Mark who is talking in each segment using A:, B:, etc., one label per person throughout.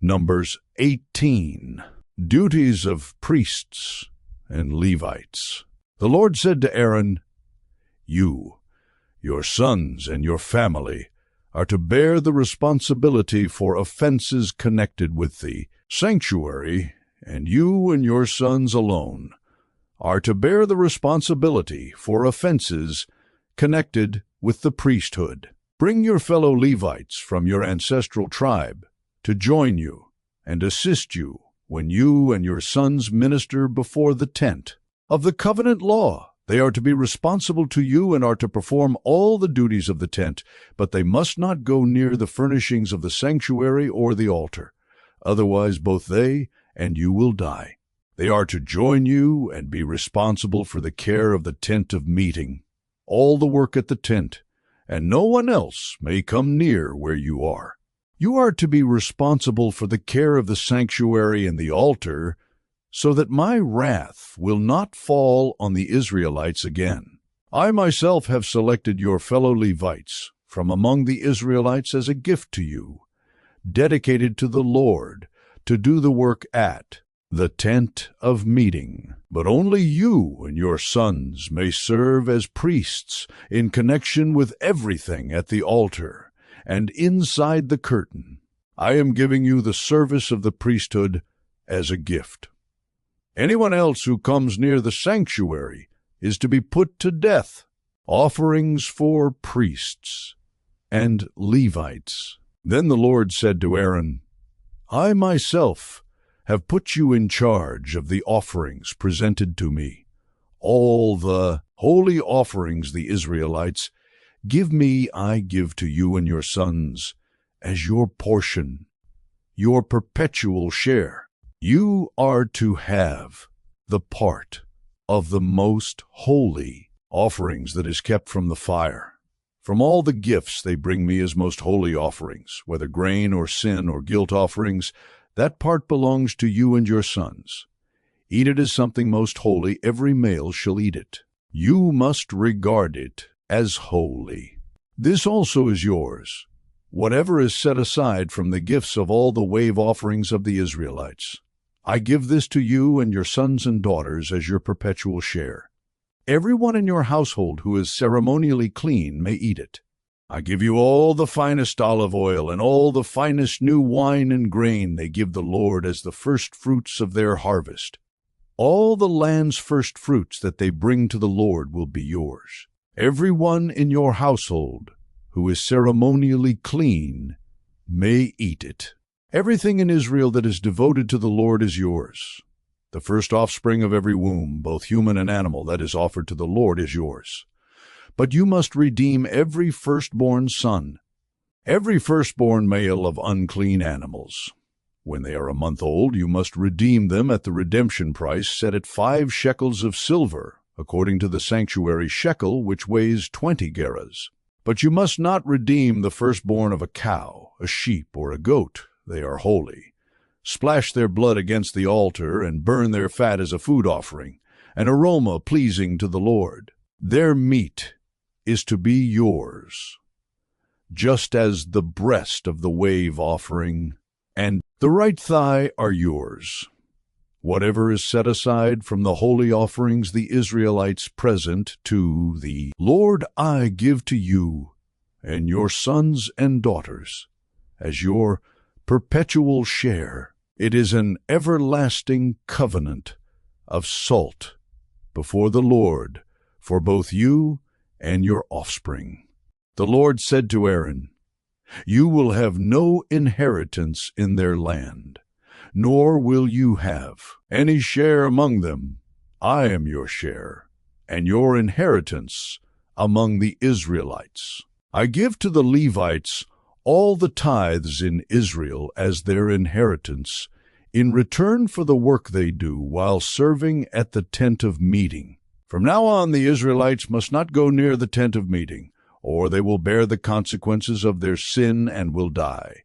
A: Numbers 18. Duties of priests and Levites. The Lord said to Aaron, "You, your sons, and your family are to bear the responsibility for offenses connected with the sanctuary, and you and your sons alone are to bear the responsibility for offenses connected with the priesthood. Bring your fellow Levites from your ancestral tribe to join you and assist you when you and your sons minister before the tent of the covenant law. They are to be responsible to you and are to perform all the duties of the tent, but they must not go near the furnishings of the sanctuary or the altar. Otherwise both they and you will die. They are to join you and be responsible for the care of the tent of meeting, all the work at the tent, and no one else may come near where you are. You are to be responsible for the care of the sanctuary and the altar, so that my wrath will not fall on the Israelites again. I myself have selected your fellow Levites from among the Israelites as a gift to you, dedicated to the Lord, to do the work at the tent of meeting. But only you and your sons may serve as priests in connection with everything at the altar and inside the curtain. I am giving you the service of the priesthood as a gift. Anyone else who comes near the sanctuary is to be put to death. Offerings for priests and Levites." Then the Lord said to Aaron, "I myself have put you in charge of the offerings presented to me. All the holy offerings the Israelites give me I give to you and your sons as your portion, your perpetual share. You are to have the part of the most holy offerings that is kept from the fire. From all the gifts they bring me as most holy offerings, whether grain or sin or guilt offerings, that part belongs to you and your sons. Eat it as something most holy. Every male shall eat it. You must regard it as holy. This also is yours, whatever is set aside from the gifts of all the wave offerings of the Israelites. I give this to you and your sons and daughters as your perpetual share. Everyone in your household who is ceremonially clean may eat it. I give you all the finest olive oil and all the finest new wine and grain they give the Lord as the first fruits of their harvest. All the land's first fruits that they bring to the Lord will be yours. Everyone in your household who is ceremonially clean may eat it. Everything in Israel that is devoted to the Lord is yours. The first offspring of every womb, both human and animal, that is offered to the Lord is yours. But you must redeem every firstborn son, every firstborn male of unclean animals. When they are a month old, you must redeem them at the redemption price set at 5 shekels of silver, according to the sanctuary shekel, which weighs 20 gerahs. But you must not redeem the firstborn of a cow, a sheep, or a goat. They are holy. Splash their blood against the altar and burn their fat as a food offering, an aroma pleasing to the Lord. Their meat is to be yours, just as the breast of the wave offering and the right thigh are yours. Whatever is set aside from the holy offerings the Israelites present to the Lord I give to you and your sons and daughters as your perpetual share. It is an everlasting covenant of salt before the Lord for both you and your offspring." The Lord said to Aaron, "You will have no inheritance in their land, nor will you have any share among them. I am your share, and your inheritance among the Israelites. I give to the Levites all the tithes in Israel as their inheritance, in return for the work they do while serving at the tent of meeting. From now on, the Israelites must not go near the tent of meeting, or they will bear the consequences of their sin and will die.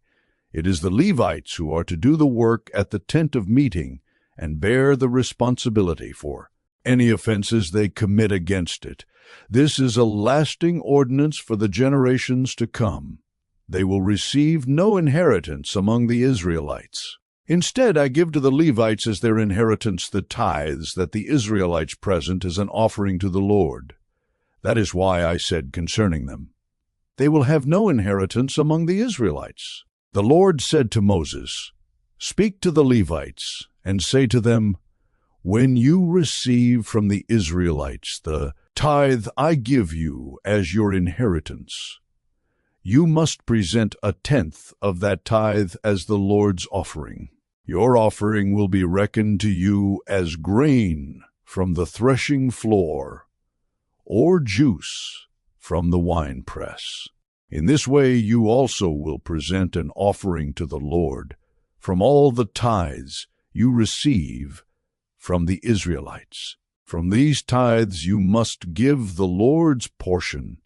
A: It is the Levites who are to do the work at the tent of meeting and bear the responsibility for any offenses they commit against it. This is a lasting ordinance for the generations to come. they will receive no inheritance among the Israelites. Instead, I give to the Levites as their inheritance the tithes that the Israelites present as an offering to the Lord. That is why I said concerning them, they will have no inheritance among the Israelites. The Lord said to Moses, Speak to the Levites, and say to them, When you receive from the Israelites the tithe I give you as your inheritance, you must present 1/10 of that tithe as the Lord's offering. Your offering will be reckoned to you as grain from the threshing floor, or juice from the winepress. In this way you also will present an offering to the Lord from all the tithes you receive from the Israelites. From these tithes you must give the Lord's portion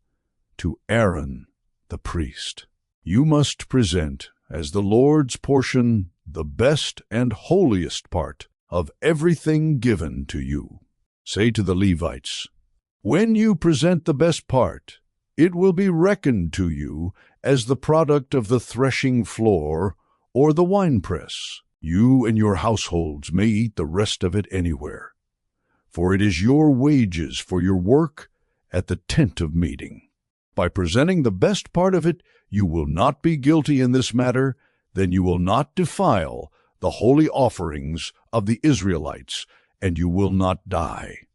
A: to Aaron the priest. You must present as the Lord's portion the best and holiest part of everything given to you. Say to the Levites, When you present the best part, it will be reckoned to you as the product of the threshing floor or the winepress. You and your households may eat the rest of it anywhere, for it is your wages for your work at the tent of meeting. By presenting the best part of it, you will not be guilty in this matter. Then you will not defile the holy offerings of the Israelites, and you will not die.